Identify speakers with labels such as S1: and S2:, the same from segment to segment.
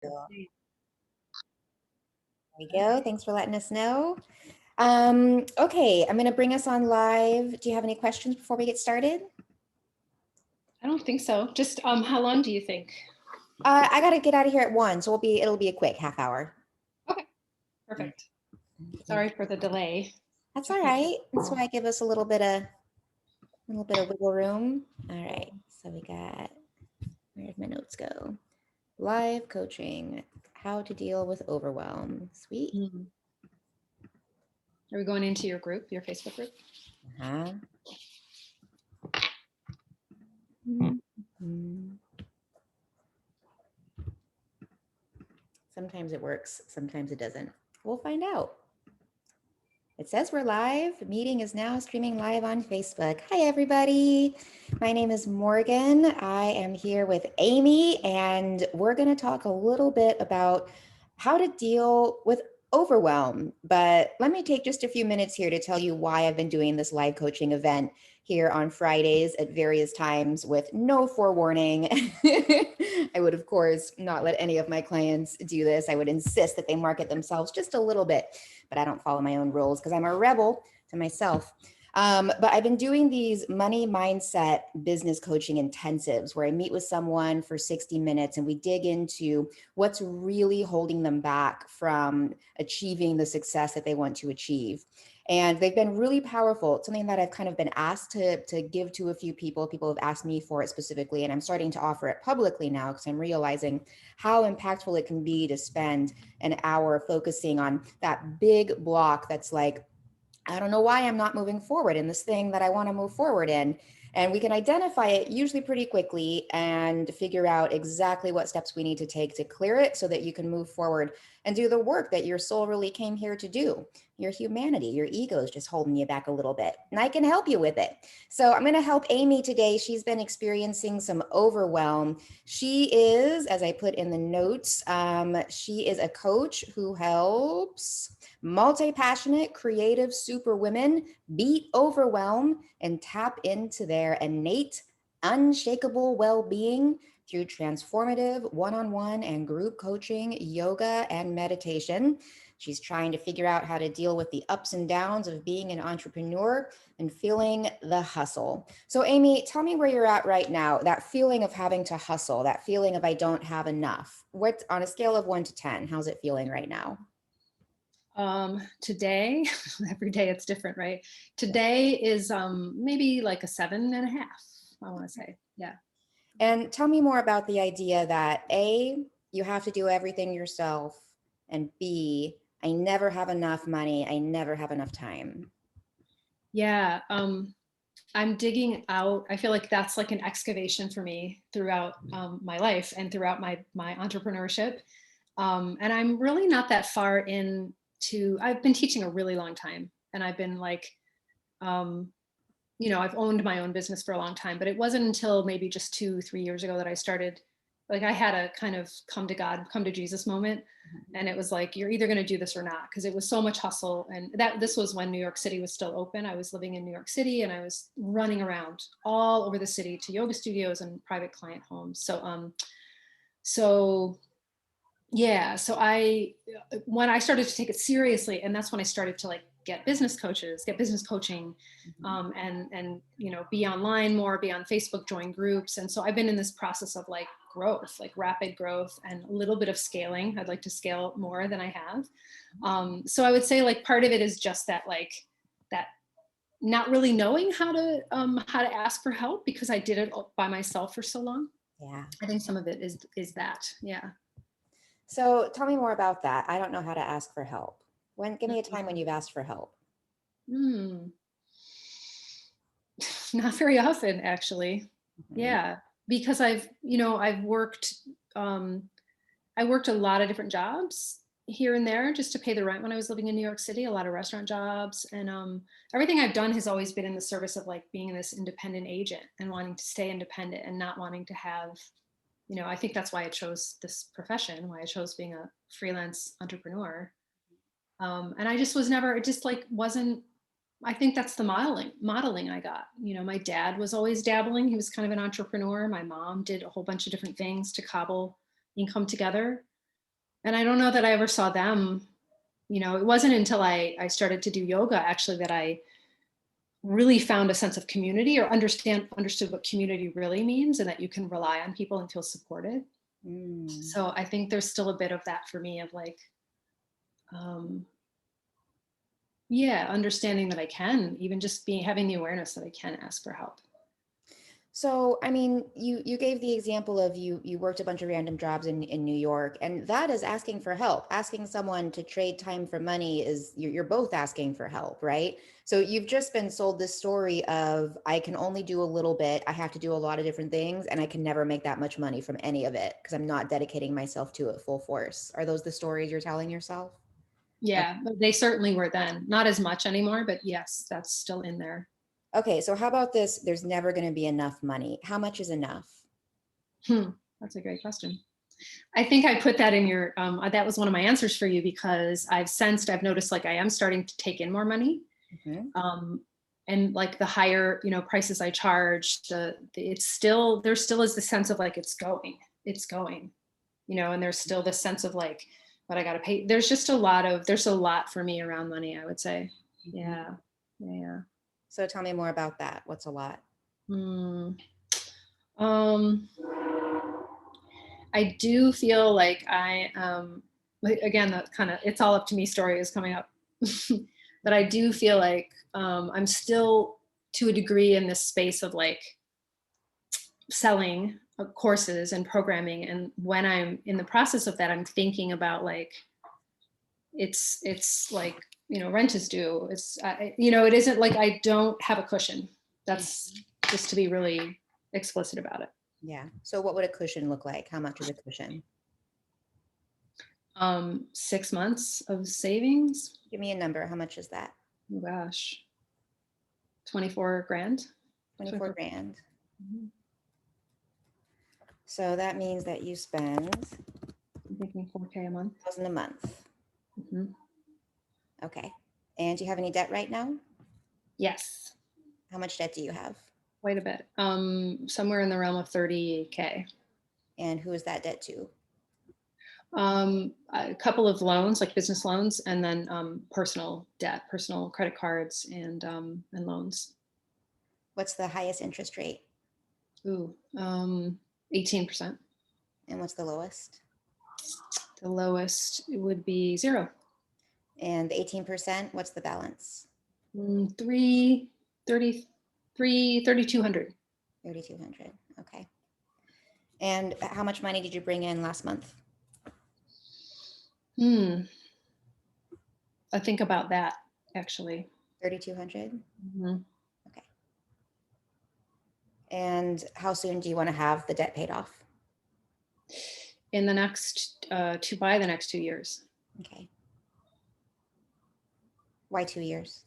S1: Cool. There we go. Thanks for letting us know. Okay, I'm going to bring us on live. Do you have any questions before we get started?
S2: I don't think so. Just how long do you think?
S1: I got to get out of here at 1, so it'll be a quick half hour.
S2: Okay, perfect. Sorry for the delay.
S1: That's all right. That's why I give us a little bit of wiggle room. All right. So we got, where'd my notes go? Live coaching, how to deal with overwhelm. Sweet.
S2: Are we going into your group, your Facebook group?
S1: Uh-huh. Sometimes it works, sometimes it doesn't. We'll find out. It says we're live. The meeting is now streaming live on Facebook. Hi, everybody. My name is Morgan. I am here with Amy, and we're going to talk a little bit about how to deal with overwhelm. But let me take just a few minutes here to tell you why I've been doing this live coaching event here on Fridays at various times with no forewarning. I would, of course, not let any of my clients do this. I would insist that they market themselves just a little bit, but I don't follow my own rules because I'm a rebel to myself. But I've been doing these money mindset business coaching intensives where I meet with someone for 60 minutes and we dig into what's really holding them back from achieving the success that they want to achieve. And they've been really powerful. It's something that I've kind of been asked to give to a few people. People have asked me for it specifically, and I'm starting to offer it publicly now because I'm realizing how impactful it can be to spend an hour focusing on that big block that's like, I don't know why I'm not moving forward in this thing that I want to move forward in. And we can identify it usually pretty quickly and figure out exactly what steps we need to take to clear it so that you can move forward and do the work that your soul really came here to do. Your humanity, your ego is just holding you back a little bit, and I can help you with it. So I'm going to help Amy today. She's been experiencing some overwhelm. She is, as I put in the notes, she is a coach who helps multi-passionate, creative superwomen beat overwhelm and tap into their innate, unshakable well-being through transformative one-on-one and group coaching, yoga, and meditation. She's trying to figure out how to deal with the ups and downs of being an entrepreneur and feeling the hustle. So Amy, tell me where you're at right now, that feeling of having to hustle, that feeling of I don't have enough. What, on a scale of 1 to 10, how's it feeling right now?
S2: Today, every day it's different, right? Today is maybe like a 7.5, I want to say. Yeah.
S1: And tell me more about the idea that A, you have to do everything yourself, and B, I never have enough money, I never have enough time.
S2: Yeah. I'm digging out. I feel like that's like an excavation for me throughout my life and throughout my entrepreneurship. And I'm really not that far into, I've been teaching a really long time, and I've been like, I've owned my own business for a long time, but it wasn't until maybe just 2-3 years ago that I started, like I had a kind of come to God, come to Jesus moment. And it was like, you're either going to do this or not, because it was so much hustle. And this was when New York City was still open. I was living in New York City, and I was running around all over the city to yoga studios and private client homes. So when I started to take it seriously, and that's when I started to like get business coaching, and be online more, be on Facebook, join groups. And so I've been in this process of like growth, like rapid growth and a little bit of scaling. I'd like to scale more than I have. So I would say like part of it is just that, like that not really knowing how to ask for help, because I did it by myself for so long.
S1: Yeah.
S2: I think some of it is that. Yeah.
S1: So tell me more about that. I don't know how to ask for help. Give me a time when you've asked for help.
S2: Not very often, actually.
S1: Mm-hmm.
S2: Yeah, because I worked a lot of different jobs here and there just to pay the rent when I was living in New York City, a lot of restaurant jobs. And everything I've done has always been in the service of like being this independent agent and wanting to stay independent and not wanting to have, I think that's why I chose this profession, why I chose being a freelance entrepreneur. And I just was never, it just like wasn't, I think that's the modeling I got. My dad was always dabbling. He was kind of an entrepreneur. My mom did a whole bunch of different things to cobble income together. And I don't know that I ever saw them, it wasn't until I started to do yoga actually that I really found a sense of community or understood what community really means and that you can rely on people and feel supported.
S1: Mm.
S2: So I think there's still a bit of that for me of like, um, yeah, understanding that I can, even just having the awareness that I can ask for help.
S1: So, I mean, you gave the example of you worked a bunch of random jobs in New York, and that is asking for help. Asking someone to trade time for money is you're both asking for help, right? So you've just been sold this story of I can only do a little bit, I have to do a lot of different things, and I can never make that much money from any of it because I'm not dedicating myself to it full force. Are those the stories you're telling yourself?
S2: Yeah, but they certainly were then. Not as much anymore, but yes, that's still in there.
S1: Okay, so how about this? There's never going to be enough money. How much is enough?
S2: Hmm, that's a great question. I think I put that in your, that was one of my answers for you because I've noticed like I am starting to take in more money.
S1: Mhm.
S2: Um, and like the higher, prices I charge, there still is the sense of like it's going, and there's still this sense of like, but I got to pay. There's a lot for me around money, I would say.
S1: Mhm.
S2: Yeah. Yeah.
S1: So tell me more about that. What's a lot?
S2: Hmm. Um, I do feel like again, that kind of, it's all up to me story is coming up. But I do feel like I'm still to a degree in this space of like selling courses and programming. And when I'm in the process of that, I'm thinking about like, it's like, rent is due. It isn't like I don't have a cushion. That's just to be really explicit about it.
S1: Yeah. So what would a cushion look like? How much is a cushion?
S2: 6 months of savings.
S1: Give me a number. How much is that?
S2: Oh gosh, 24 grand.
S1: 24
S2: 24.
S1: grand.
S2: Mhm.
S1: So that means that you spend
S2: I'm thinking 4K a month.
S1: 1,000 a month.
S2: Mhm.
S1: Okay. And do you have any debt right now?
S2: Yes,
S1: How much debt do you have?
S2: quite a bit. Somewhere in the realm of 30K.
S1: And who is that debt to?
S2: A couple of loans, like business loans, and then personal debt, personal credit cards, and loans.
S1: What's the highest interest rate?
S2: Ooh, 18%.
S1: And what's the lowest?
S2: The lowest would be 0.
S1: And the 18%, what's the balance?
S2: 3,200.
S1: 3,200. Okay. And how much money did you bring in last month?
S2: Hmm. I think about that actually.
S1: 3,200.
S2: Mhm.
S1: Okay. And how soon do you want to have the debt paid off?
S2: In the next by the next 2 years.
S1: Okay. Why 2 years?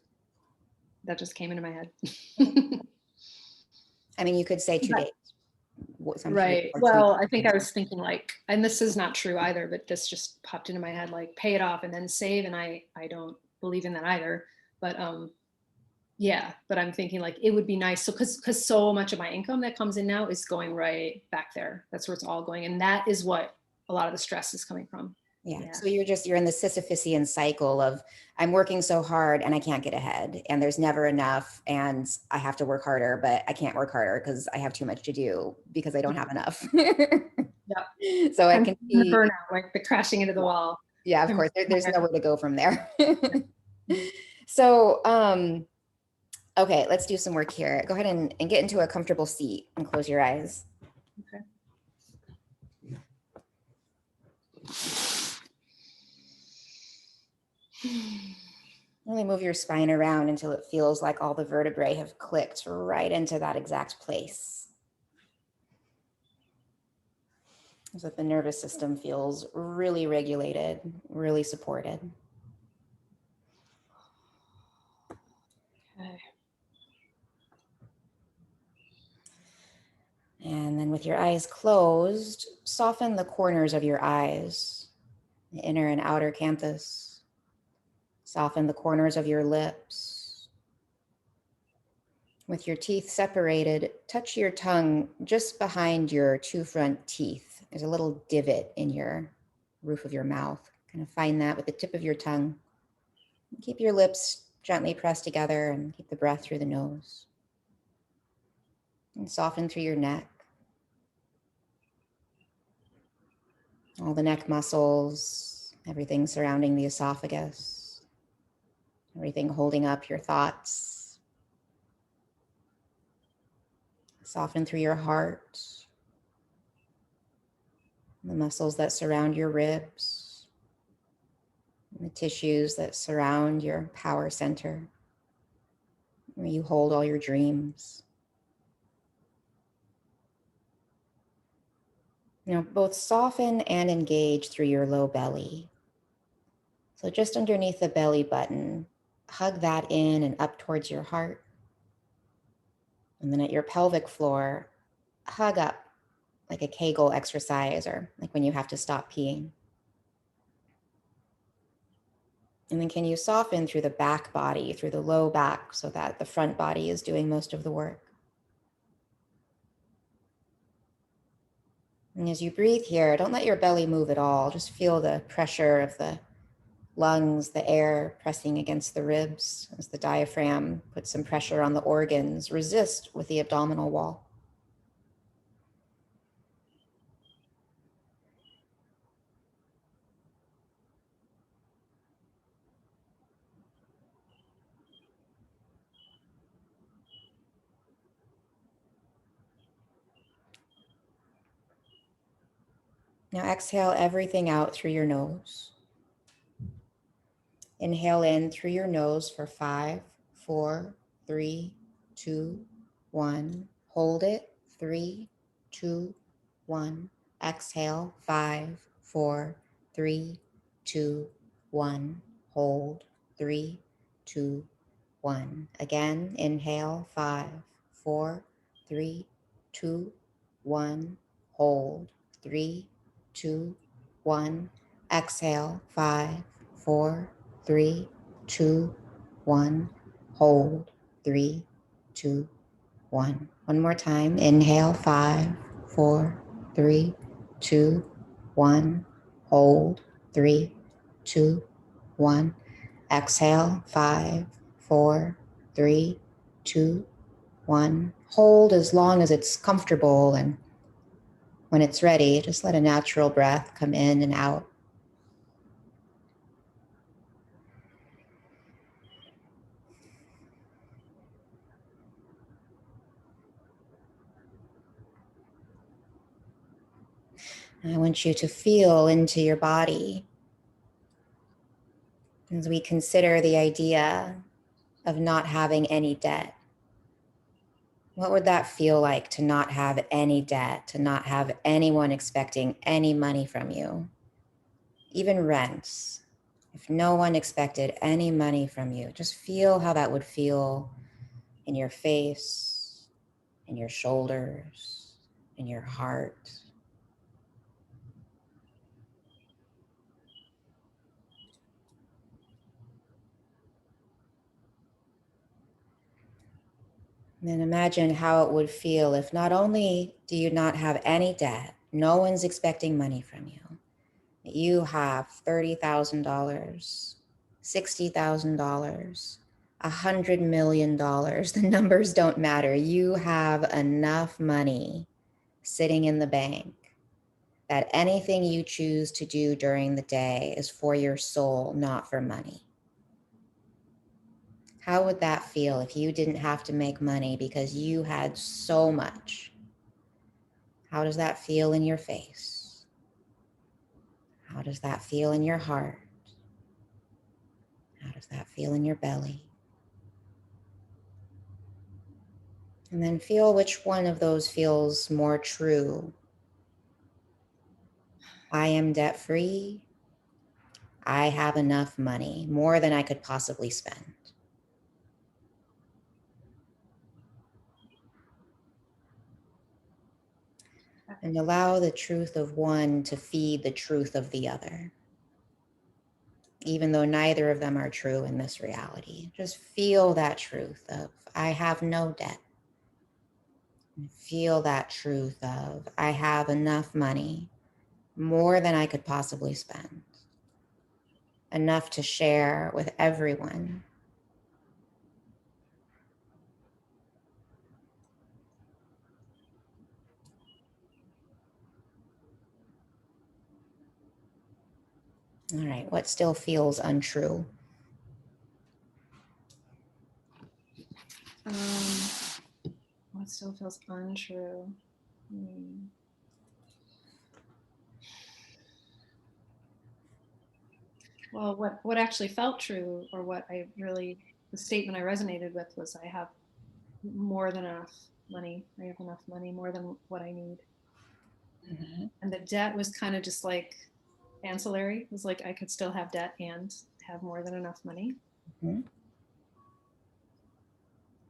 S2: That just came into my head.
S1: Okay. I mean, you could say 2 days. Some people
S2: Right.
S1: are 2
S2: Well, I think I
S1: years.
S2: was thinking like, and this is not true either, but this just popped into my head, like pay it off and then save. And I don't believe in that either. But yeah, but I'm thinking like it would be nice. So because so much of my income that comes in now is going right back there. That's where it's all going. And that is what a lot of the stress is coming from.
S1: Yeah.
S2: Yeah.
S1: So you're in the Sisyphusian cycle of I'm working so hard and I can't get ahead and there's never enough and I have to work harder, but I can't work harder because I have too much to do because I don't have enough.
S2: Yeah.
S1: So I
S2: I'm
S1: can
S2: the
S1: see,
S2: burnout, like the crashing into the wall.
S1: yeah, of
S2: I'm
S1: course, there's nowhere to go from there. So, okay, let's do some work here. Go ahead and get into a comfortable seat and close your eyes.
S2: Okay.
S1: Really move your spine around until it feels like all the vertebrae have clicked right into that exact place. So that the nervous system feels really regulated, really supported.
S2: Okay.
S1: And then with your eyes closed, soften the corners of your eyes, the inner and outer canthus. Soften the corners of your lips. With your teeth separated, touch your tongue just behind your two front teeth. There's a little divot in your roof of your mouth. Kind of find that with the tip of your tongue. Keep your lips gently pressed together and keep the breath through the nose. And soften through your neck. All the neck muscles, everything surrounding the esophagus, everything holding up your thoughts. Soften through your heart, the muscles that surround your ribs, and the tissues that surround your power center, where you hold all your dreams. Both soften and engage through your low belly. So just underneath the belly button, hug that in and up towards your heart. And then at your pelvic floor, hug up like a Kegel exercise or like when you have to stop peeing. And then can you soften through the back body, through the low back, so that the front body is doing most of the work. And as you breathe here, don't let your belly move at all. Just feel the pressure of the lungs, the air pressing against the ribs as the diaphragm puts some pressure on the organs. Resist with the abdominal wall. Now exhale everything out through your nose. Inhale in through your nose for 5, 4, 3, 2, 1. Hold it. 3, 2, 1. Exhale. 5, 4, 3, 2, 1. Hold. 3, 2, 1. Again, inhale. 5, 4, 3, 2, 1. Hold. 3, 2, 1. Exhale. 5, 4, 3, 2, 1. Hold. 3, 2, 1. One more time. Inhale. 5, 4, 3, 2, 1. Hold. 3, 2, 1. Exhale. 5, 4, 3, 2, 1. Hold as long as it's comfortable, and when it's ready, just let a natural breath come in and out. I want you to feel into your body as we consider the idea of not having any debt. What would that feel like to not have any debt, to not have anyone expecting any money from you? Even rents. If no one expected any money from you, just feel how that would feel in your face, in your shoulders, in your heart. And then imagine how it would feel if not only do you not have any debt, no one's expecting money from you, that you have $30,000, $60,000, $100 million. The numbers don't matter. You have enough money sitting in the bank that anything you choose to do during the day is for your soul, not for money. How would that feel if you didn't have to make money because you had so much? How does that feel in your face? How does that feel in your heart? How does that feel in your belly? And then feel which one of those feels more true. I am debt-free. I have enough money, more than I could possibly spend. And allow the truth of one to feed the truth of the other, even though neither of them are true in this reality. Just feel that truth of, I have no debt. And feel that truth of, I have enough money more than I could possibly spend, enough to share with everyone. All right, what still feels untrue?
S2: What still feels untrue? Well, what actually felt true, or what I really, the statement I resonated with was, I have more than enough money. I have enough money, more than what I need.
S1: Mm-hmm.
S2: And the debt was kind of just like ancillary. It was like I could still have debt and have more than enough money.
S1: Mm-hmm.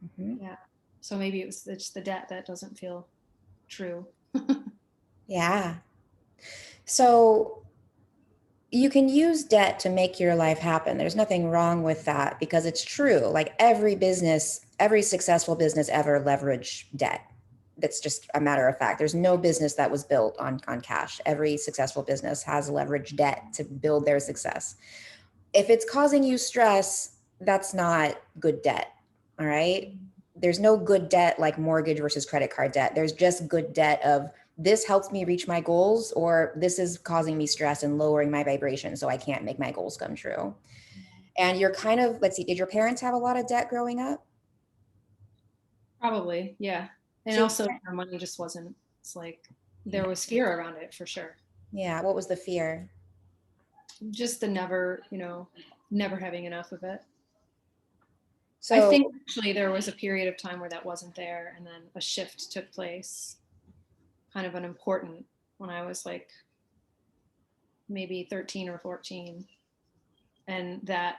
S1: Mm-hmm.
S2: Yeah. So maybe it's the debt that doesn't feel true.
S1: Yeah. So you can use debt to make your life happen. There's nothing wrong with that because it's true. Like every business, every successful business ever leveraged debt. That's just a matter of fact. There's no business that was built on cash. Every successful business has leveraged debt to build their success. If it's causing you stress, that's not good debt. All right. There's no good debt like mortgage versus credit card debt. There's just good debt of this helps me reach my goals, or this is causing me stress and lowering my vibration so I can't make my goals come true. And you're kind of, let's see, did your parents have a lot of debt growing up?
S2: Probably, yeah. And
S1: So,
S2: also, our money just wasn't. It's like
S1: yeah,
S2: there was fear around it for sure.
S1: yeah. What was the fear?
S2: Just the never, never having enough of it. I
S1: So,
S2: think actually there was a period of time where that wasn't there, and then a shift took place, kind of an important, when I was like maybe 13 or 14, and that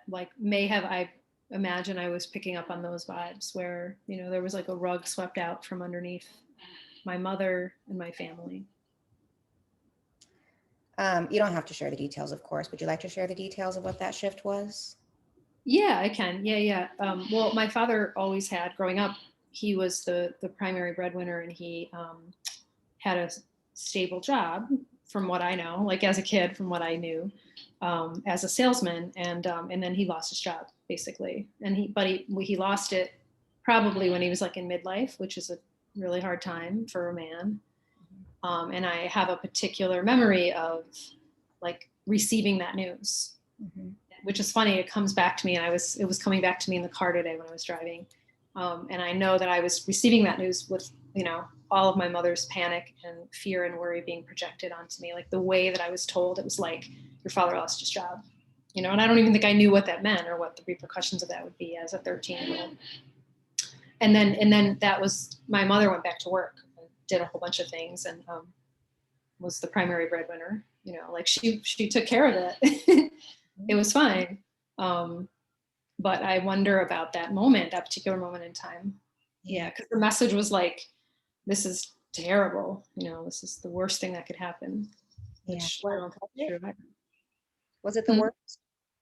S2: like may have, I imagine I was picking up on those vibes where there was like a rug swept out from underneath my mother and my family.
S1: you don't have to share the details, of course. Would you like to share the details of what that shift was?
S2: Yeah, I can. Yeah. Well, my father always had, growing up, he was the primary breadwinner, and he had a stable job, from what I know, like as a kid, from what I knew, as a salesman, and then he lost his job basically, and he lost it probably when he was like in midlife, which is a really hard time for a man. And I have a particular memory of like receiving that news,
S1: Mm-hmm.
S2: which is funny. It comes back to me, and it was coming back to me in the car today when I was driving. And I know that I was receiving that news with, all of my mother's panic and fear and worry being projected onto me. Like the way that I was told, it was like, your father lost his job, and I don't even think I knew what that meant or what the repercussions of that would be as a 13-year-old. And then that was, my mother went back to work and did a whole bunch of things, and was the primary breadwinner. Like she took care of it. It was fine. But I wonder about that moment, that particular moment in time. Yeah, because the message was like, this is terrible. This is the worst thing that could happen.
S1: Yeah.
S2: Which I don't think is true either.
S1: Was it the
S2: Hmm?
S1: worst?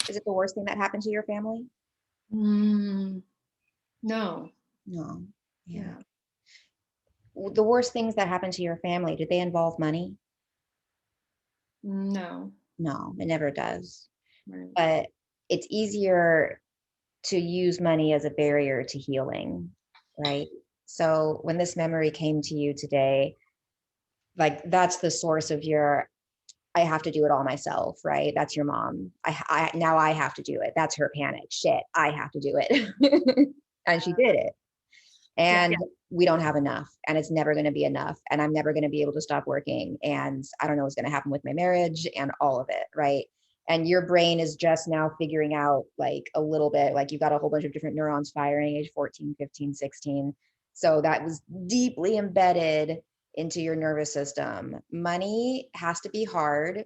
S1: Is it the worst thing that happened to your family?
S2: No.
S1: No. Yeah.
S2: Yeah.
S1: The worst things that happened to your family, did they involve money?
S2: No.
S1: No, it never does.
S2: Right.
S1: But it's easier to use money as a barrier to healing, right? So when this memory came to you today, like that's the source of your, I have to do it all myself, right? That's your mom. Now I have to do it. That's her panic. Shit, I have to do it. And she did it.
S2: Yeah.
S1: And we don't have enough, and it's never going to be enough, and I'm never going to be able to stop working, and I don't know what's going to happen with my marriage and all of it, right? And your brain is just now figuring out like a little bit, like you've got a whole bunch of different neurons firing age 14, 15, 16. So that was deeply embedded into your nervous system. Money has to be hard.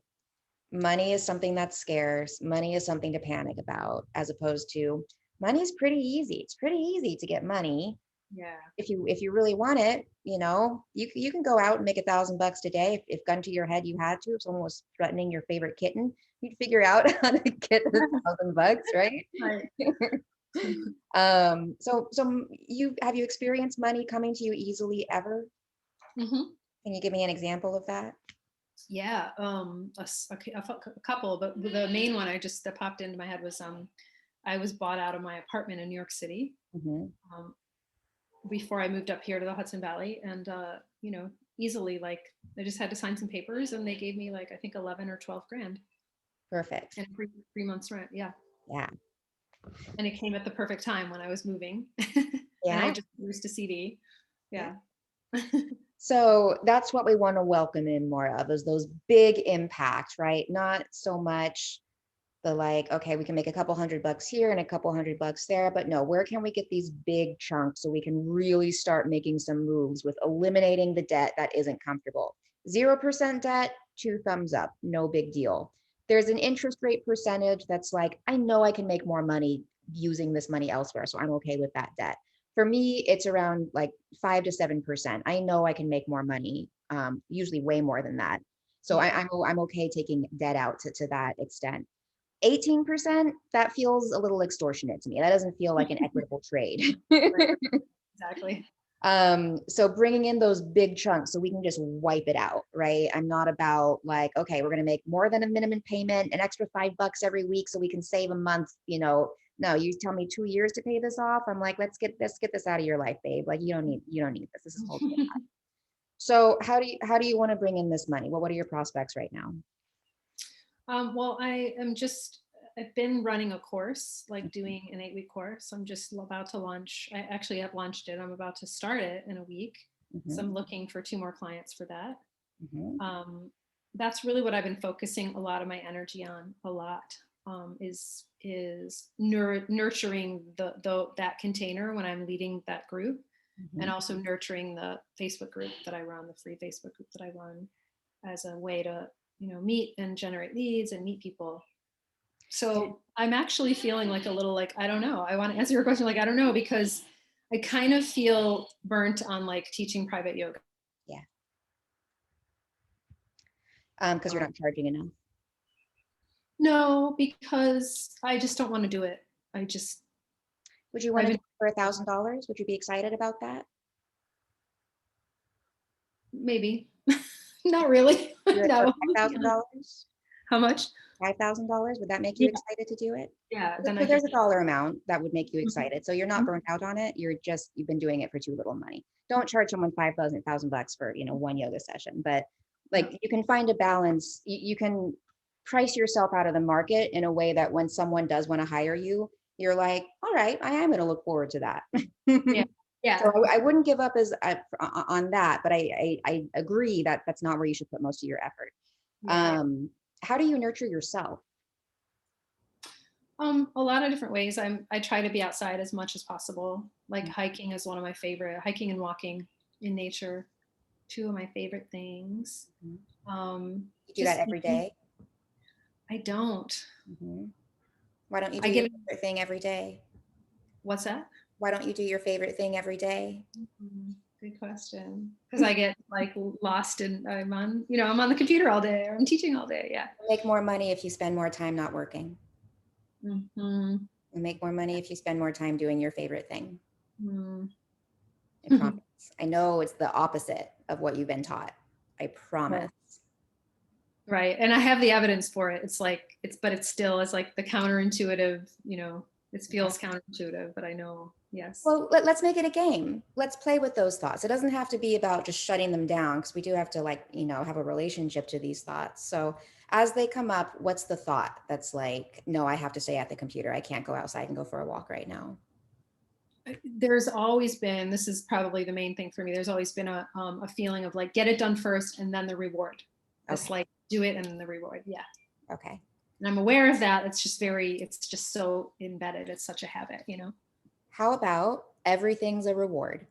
S1: Money is something that's scarce. Money is something to panic about, as opposed to money's pretty easy. It's pretty easy to get money
S2: Yeah.
S1: if you really want it. You can go out and make $1,000 today. If gun to your head you had to, if someone was threatening your favorite kitten, you'd figure out how to get $1,000, right?
S2: Right.
S1: So you have you experienced money coming to you easily ever?
S2: Mm-hmm.
S1: Can you give me an example of that?
S2: Yeah, a couple, but the main one that popped into my head was I was bought out of my apartment in New York City
S1: Mm-hmm.
S2: um, before I moved up here to the Hudson Valley, and easily, like, I just had to sign some papers, and they gave me, like, I think 11 or 12 grand
S1: Perfect.
S2: and 3 months rent. Yeah,
S1: Yeah.
S2: and it came at the perfect time when I was moving, and I
S1: Yeah.
S2: just used a CD.
S1: Yeah.
S2: Yeah.
S1: So that's what we want to welcome in more of, is those big impact, right? Not so much the like, okay, we can make a couple $100 here and a couple $100 there, but no, where can we get these big chunks so we can really start making some moves with eliminating the debt that isn't comfortable? 0% debt, 2 thumbs up, no big deal. There's an interest rate percentage that's like, I know I can make more money using this money elsewhere, so I'm okay with that debt. For me, it's around like 5 to 7%. I know I can make more money, usually way more than that. So
S2: Yeah.
S1: I'm okay taking debt out to that extent. 18%, that feels a little extortionate to me. That doesn't feel like an equitable trade.
S2: Right. Exactly.
S1: So bringing in those big chunks so we can just wipe it out, right? I'm not about like, okay, we're going to make more than a minimum payment, an extra $5 every week so we can save a month. No, you tell me 2 years to pay this off. I'm like, let's get this out of your life, babe. Like, you don't need this. This is holding it back. So how do you want to bring in this money? Well, what are your prospects right now?
S2: Well, I've been running a course, like doing an 8-week course. I'm just about to launch. I actually have launched it. I'm about to start it in a week. So
S1: Mm-hmm,
S2: I'm looking for 2 more clients for that.
S1: mm-hmm.
S2: That's really what I've been focusing a lot of my energy on a lot, is nurturing that container when I'm leading that group,
S1: Mm-hmm.
S2: and also nurturing the Facebook group that I run, the free Facebook group that I run, as a way to meet and generate leads and meet people. So I'm actually feeling like a little, like, I don't know. I want to answer your question, like, I don't know, because I kind of feel burnt on, like, teaching private yoga.
S1: Yeah. Because you're not charging enough.
S2: No, because I just don't want to do it. I just,
S1: Would you want
S2: I've
S1: to do
S2: been,
S1: it for $1,000? Would you be excited about that?
S2: maybe, not really.
S1: Do it for
S2: No.
S1: $5,000?
S2: How much?
S1: $5,000? Would that make you
S2: Yeah.
S1: excited to do it?
S2: Yeah.
S1: So
S2: Then
S1: so
S2: I could.
S1: there's a dollar amount that would make you
S2: Mhm.
S1: excited. So you're not burnt out on it. You've been doing it for too little money. Don't charge someone $5,000 for, one yoga session, but
S2: No.
S1: like you can find a balance. You can price yourself out of the market in a way that when someone does want to hire you, you're like, all right, I am going to look forward to that.
S2: Yeah.
S1: So
S2: Yeah.
S1: I wouldn't give up on that, but I agree that that's not where you should put most of your effort.
S2: Yeah.
S1: How do you nurture yourself?
S2: A lot of different ways. I try to be outside as much as possible. Like, hiking is one of my favorite. Hiking and walking in nature, 2 of my favorite things.
S1: Mhm. You do that
S2: Just
S1: every
S2: eating.
S1: day?
S2: I don't.
S1: Mhm. Why don't you do
S2: I
S1: your
S2: get.
S1: favorite thing every day?
S2: What's that?
S1: Why don't you do your favorite thing every day?
S2: Good question. Because I get, like, lost, and I'm on the computer all day, or I'm teaching all day. Yeah.
S1: You make more money if you spend more time not working.
S2: Mm-hmm.
S1: You make more money if you spend more time doing your favorite thing.
S2: Mm-hmm.
S1: I promise. I know it's the opposite of what you've been taught. I promise.
S2: Right. And I have the evidence for it. But it's like the counterintuitive, it feels counterintuitive, but I know, yes.
S1: Well, let's make it a game. Let's play with those thoughts. It doesn't have to be about just shutting them down because we do have to have a relationship to these thoughts. So as they come up, what's the thought that's like, no, I have to stay at the computer. I can't go outside and go for a walk right now.
S2: There's always been, this is probably the main thing for me. There's always been a feeling of, like, get it done first and then the reward. It's
S1: Okay.
S2: like, do it and then the reward. Yeah.
S1: Okay.
S2: And I'm aware of that. It's just so embedded. It's such a habit.
S1: How about everything's a reward?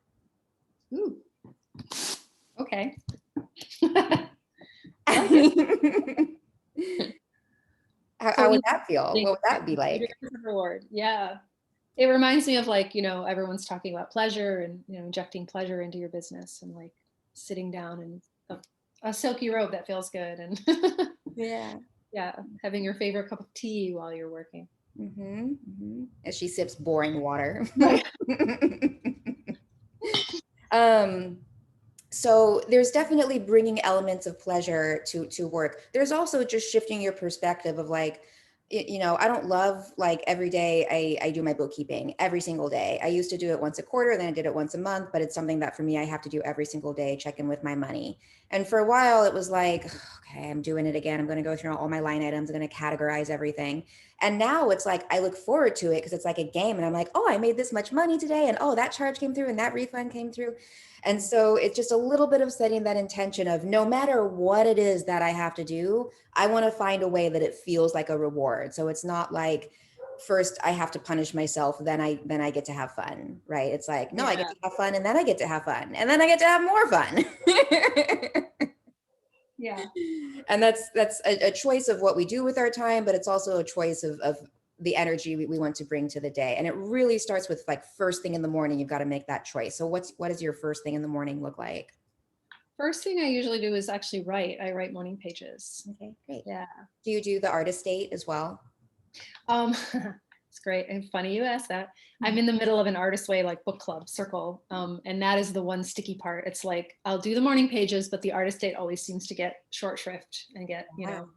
S2: Ooh. Okay.
S1: how,
S2: So
S1: how would that feel? What would that be
S2: it
S1: like?
S2: is a reward. Yeah. It reminds me of, like, everyone's talking about pleasure and, injecting pleasure into your business, and, like, sitting down in a silky robe that feels good, and
S1: Yeah.
S2: yeah, having your favorite cup of tea while you're working.
S1: As she sips boring water.
S2: Right.
S1: um, So there's definitely bringing elements of pleasure to work. There's also just shifting your perspective of like, you know, I don't love like every day I do my bookkeeping every single day. I used to do it once a quarter, then I did it once a month, but it's something that for me, I have to do every single day, check in with my money. And for a while it was like, okay, I'm doing it again. I'm going to go through all my line items. I'm going to categorize everything. And now it's like, I look forward to it because it's like a game and I'm like, oh, I made this much money today. And oh, that charge came through and that refund came through. And so it's just a little bit of setting that intention of no matter what it is that I have to do, I want to find a way that it feels like a reward. So it's not like first I have to punish myself, then I get to have fun, right? It's like, no, I get
S2: Yeah.
S1: to have fun and then I get to have fun and then I get to have more fun.
S2: Yeah.
S1: And that's a choice of what we do with our time, but it's also a choice of the energy we want to bring to the day. And it really starts with like first thing in the morning, you've got to make that choice. So what does your first thing in the morning look like?
S2: First thing I usually do is actually write. I write morning pages.
S1: Okay, great.
S2: Yeah.
S1: Do you do the artist date as well?
S2: Um, it's great and funny you asked that. I'm in the middle of an artist way like book club circle, and that is the one sticky part. It's like I'll do the morning pages, but the artist date always seems to get short shrift and get,
S1: Wow.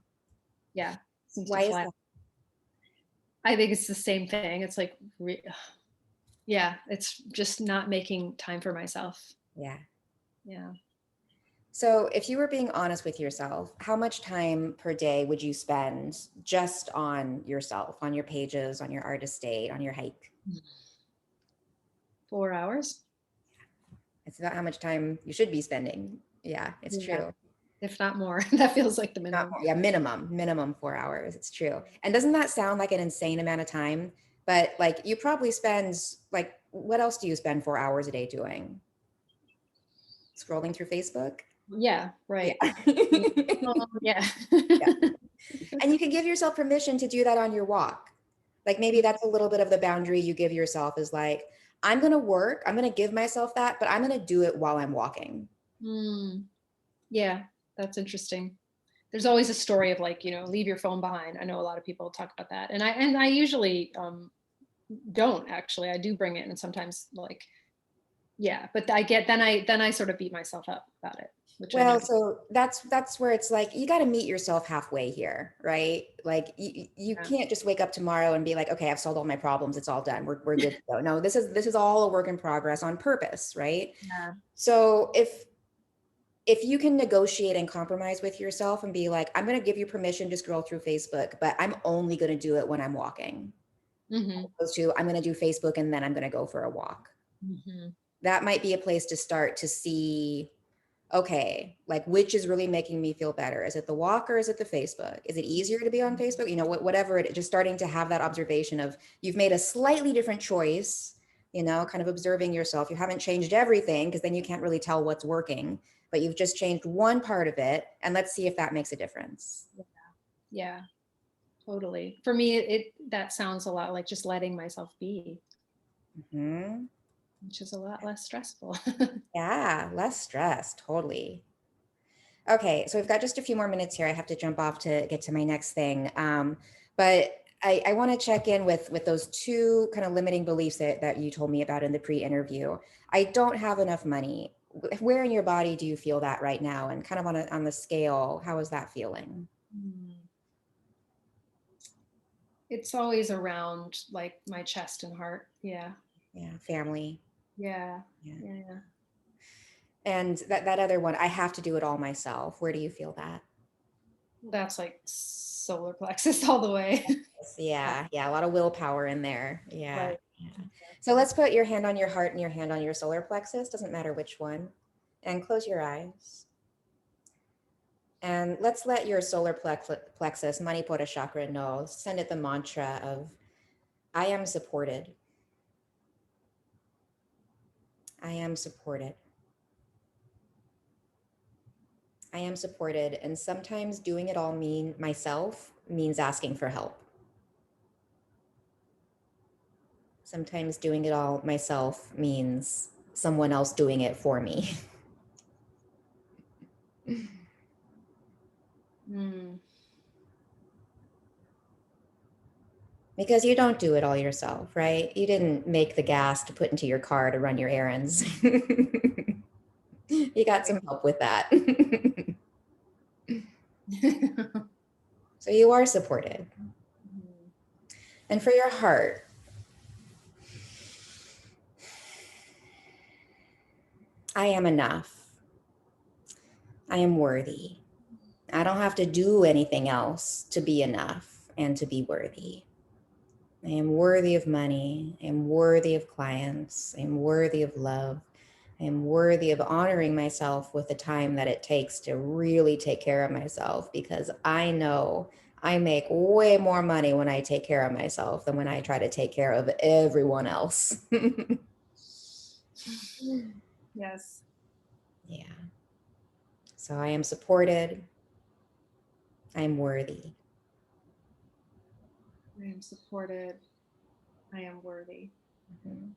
S2: yeah, seems to
S1: Why is
S2: flat.
S1: that?
S2: I think it's the same thing. It's like, yeah, it's just not making time for myself.
S1: Yeah.
S2: Yeah.
S1: So if you were being honest with yourself, how much time per day would you spend just on yourself, on your pages, on your artist date, on your hike?
S2: 4 hours.
S1: It's about how much time you should be spending. Yeah, it's
S2: Yeah.
S1: true.
S2: If not more. That feels like the
S1: Not
S2: minimum.
S1: more, yeah, minimum 4 hours. It's true. And doesn't that sound like an insane amount of time? But like you probably spend like, what else do you spend 4 hours a day doing? Scrolling through Facebook?
S2: Yeah,
S1: Yeah.
S2: right. Yeah.
S1: Yeah. And you can give yourself permission to do that on your walk. Like maybe that's a little bit of the boundary you give yourself is like, I'm going to work, I'm going to give myself that, but I'm going to do it while I'm walking.
S2: Mm, yeah, that's interesting. There's always a story of like, leave your phone behind. I know a lot of people talk about that. And I usually don't actually. I do bring it and sometimes like, yeah, but then I sort of beat myself up about it, which I
S1: Well,
S2: know.
S1: so that's where it's like you got to meet yourself halfway here, right? Like you
S2: Yeah.
S1: can't just wake up tomorrow and be like, okay, I've solved all my problems, it's all done, we're good to go. No, this is all a work in progress on purpose, right?
S2: Yeah.
S1: So if you can negotiate and compromise with yourself and be like, I'm going to give you permission to scroll through Facebook, but I'm only going to do it when I'm walking, as
S2: Hmm.
S1: opposed to I'm going to do Facebook and then I'm going to go for a walk.
S2: Hmm.
S1: That might be a place to start to see, okay, like which is really making me feel better? Is it the walk or is it the Facebook? Is it easier to be on Facebook? You know, whatever it, just starting to have that observation of you've made a slightly different choice, you know, kind of observing yourself. You haven't changed everything because then you can't really tell what's working, but you've just changed one part of it. And let's see if that makes a difference.
S2: Yeah, totally. For me, that sounds a lot like just letting myself be,
S1: Hmm.
S2: which is a lot less stressful.
S1: Yeah, less stress, totally. Okay, so we've got just a few more minutes here. I have to jump off to get to my next thing. But I want to check in with those two kind of limiting beliefs that you told me about in the pre-interview. I don't have enough money. Where in your body do you feel that right now? And kind of on the scale, how is that feeling?
S2: Mm. It's always around like my chest and heart. Yeah.
S1: Yeah, family.
S2: Yeah.
S1: Yeah.
S2: Yeah.
S1: And that other one, I have to do it all myself. Where do you feel that?
S2: That's like solar plexus all the way.
S1: Yeah, yeah, a lot of willpower in there. Yeah,
S2: Right.
S1: yeah. So
S2: Exactly.
S1: let's put your hand on your heart and your hand on your solar plexus, doesn't matter which one, and close your eyes. And let's let your solar plexus, Manipura chakra, know, send it the mantra of, I am supported. I am supported. I am supported. And sometimes doing it all myself means asking for help. Sometimes doing it all myself means someone else doing it for me.
S2: Mm.
S1: Because you don't do it all yourself, right? You didn't make the gas to put into your car to run your errands. You You got some help with that. So you are supported. And for your heart, I am enough. I am worthy. I don't have to do anything else to be enough and to be worthy. I am worthy of money. I am worthy of clients. I am worthy of love. I am worthy of honoring myself with the time that it takes to really take care of myself, because I know I make way more money when I take care of myself than when I try to take care of everyone else.
S2: Yes.
S1: Yeah. So I am supported. I am worthy.
S2: I am supported. I am worthy.
S1: Mhm.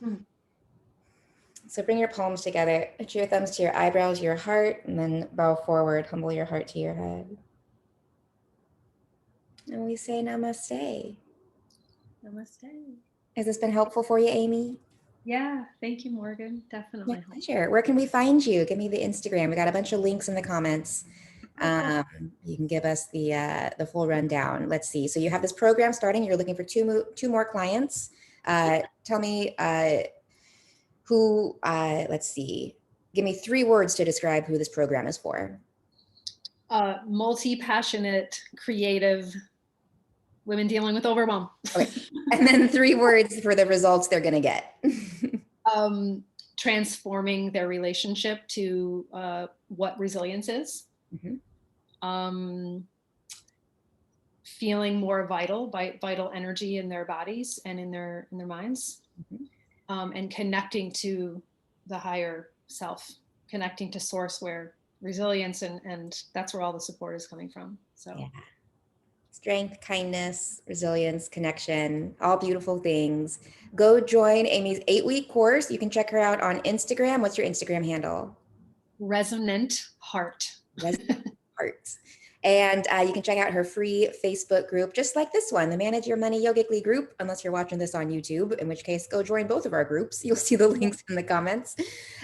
S2: Mm.
S1: So bring your palms together, put your thumbs to your eyebrows, your heart, and then bow forward, humble your heart to your head. And we say namaste.
S2: Namaste.
S1: Has this been helpful for you, Amy?
S2: Yeah. Thank you, Morgan.
S1: My
S2: Definitely.
S1: pleasure. Where can we find you? Give me the Instagram. We got a bunch of links in the comments. You can give us the full rundown. Let's see. So you have this program starting. You're looking for two more clients. Tell me who. Let's see. Give me 3 words to describe who this program is for.
S2: Multi-passionate, creative women dealing with overwhelm.
S1: Okay. And then 3 words for the results they're going to get.
S2: Transforming their relationship to what resilience is.
S1: Mhm.
S2: Feeling more vital energy in their bodies and in their minds.
S1: Mhm.
S2: And connecting to the higher self, connecting to source, where resilience and that's where all the support is coming from. So
S1: Yeah. Strength, kindness, resilience, connection, all beautiful things. Go join Amy's 8-week course. You can check her out on Instagram. What's your Instagram handle?
S2: Resonant Heart.
S1: Resonant Heart. And you can check out her free Facebook group, just like this one, the Manage Your Money Yogically group, unless you're watching this on YouTube, in which case go join both of our groups. You'll see the links in the comments.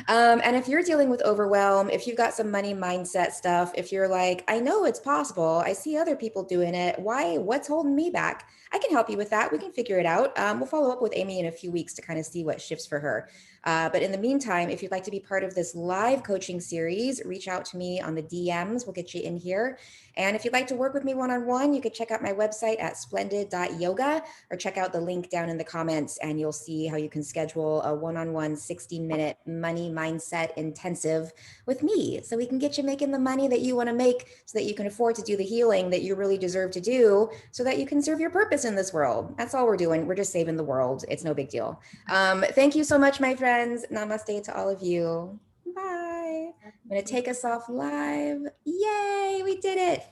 S1: And if you're dealing with overwhelm, if you've got some money mindset stuff, if you're like, I know it's possible, I see other people doing it, what's holding me back? I can help you with that. We can figure it out. We'll follow up with Amy in a few weeks to kind of see what shifts for her. But in the meantime, if you'd like to be part of this live coaching series, reach out to me on the DMs. We'll get you in here. And if you'd like to work with me one-on-one, you could check out my website at splendid.yoga or check out the link down in the comments and you'll see how you can schedule a one-on-one 60-minute money mindset intensive with me. So we can get you making the money that you want to make so that you can afford to do the healing that you really deserve to do so that you can serve your purpose in this world. That's all we're doing. We're just saving the world. It's no big deal. Thank you so much, my friends. Namaste to all of you. Bye. I'm going to take us off live. Yay, we did it.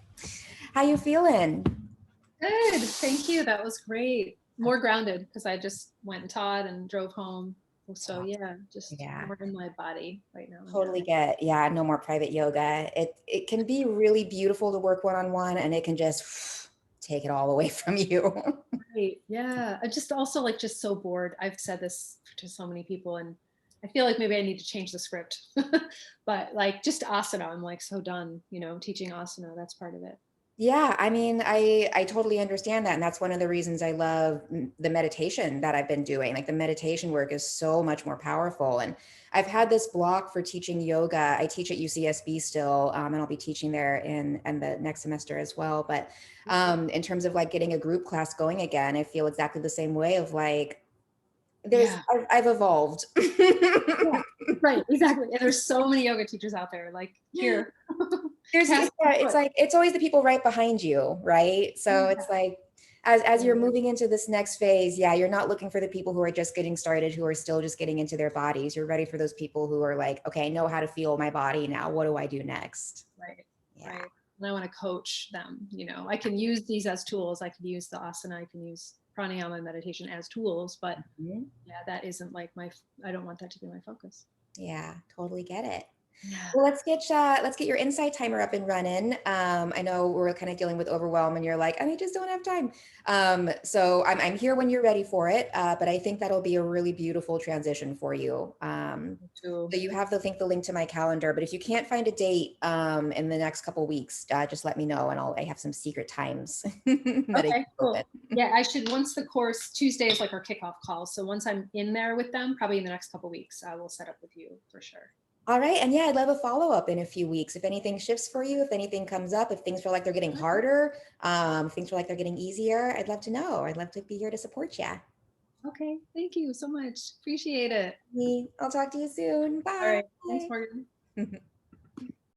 S1: How you feeling?
S2: Good. Thank you. That was great. More grounded because I just went and taught and drove home. So yeah, just more in my body right now.
S1: Totally get, no more private yoga. It can be really beautiful to work one-on-one and it can just take it all away from you.
S2: Right. Yeah. I just also just so bored. I've said this to so many people and I feel like maybe I need to change the script, but just asana, I'm so done, teaching asana. That's part of it.
S1: Yeah, I mean, I totally understand that. And that's one of the reasons I love the meditation that I've been doing. Like the meditation work is so much more powerful. And I've had this block for teaching yoga. I teach at UCSB still, and I'll be teaching there in the next semester as well. But in terms of getting a group class going again, I feel exactly the same way of I've evolved.
S2: Yeah, right, exactly. And there's so many yoga teachers out there, here.
S1: It's always the people right behind you, right? So it's as you're moving into this next phase, you're not looking for the people who are just getting started, who are still just getting into their bodies. You're ready for those people who are okay, I know how to feel my body now. What do I do next?
S2: Right. Yeah. Right. And I want to coach them. I can use these as tools. I can use the asana. I can use pranayama and meditation as tools, but that isn't I don't want that to be my focus.
S1: Yeah, totally get it.
S2: Yeah.
S1: Well, let's get your insight timer up and running. I know we're kind of dealing with overwhelm, and you're like, I just don't have time. So I'm here when you're ready for it. But I think that'll be a really beautiful transition for you.
S2: So
S1: So you have the link to my calendar. But if you can't find a date in the next couple weeks, just let me know, and I have some secret times that I
S2: okay,
S1: keep open.
S2: cool. Yeah, I should once the course Tuesday is like our kickoff call. So once I'm in there with them, probably in the next couple weeks, I will set up with you for sure.
S1: All right. And yeah, I'd love a follow up in a few weeks. If anything shifts for you, if anything comes up, if things feel like they're getting harder, if things feel like they're getting easier, I'd love to know. I'd love to be here to support you.
S2: Okay, thank you so much. Appreciate it.
S1: I'll talk to you soon.
S2: All
S1: Bye.
S2: right, thanks, Morgan.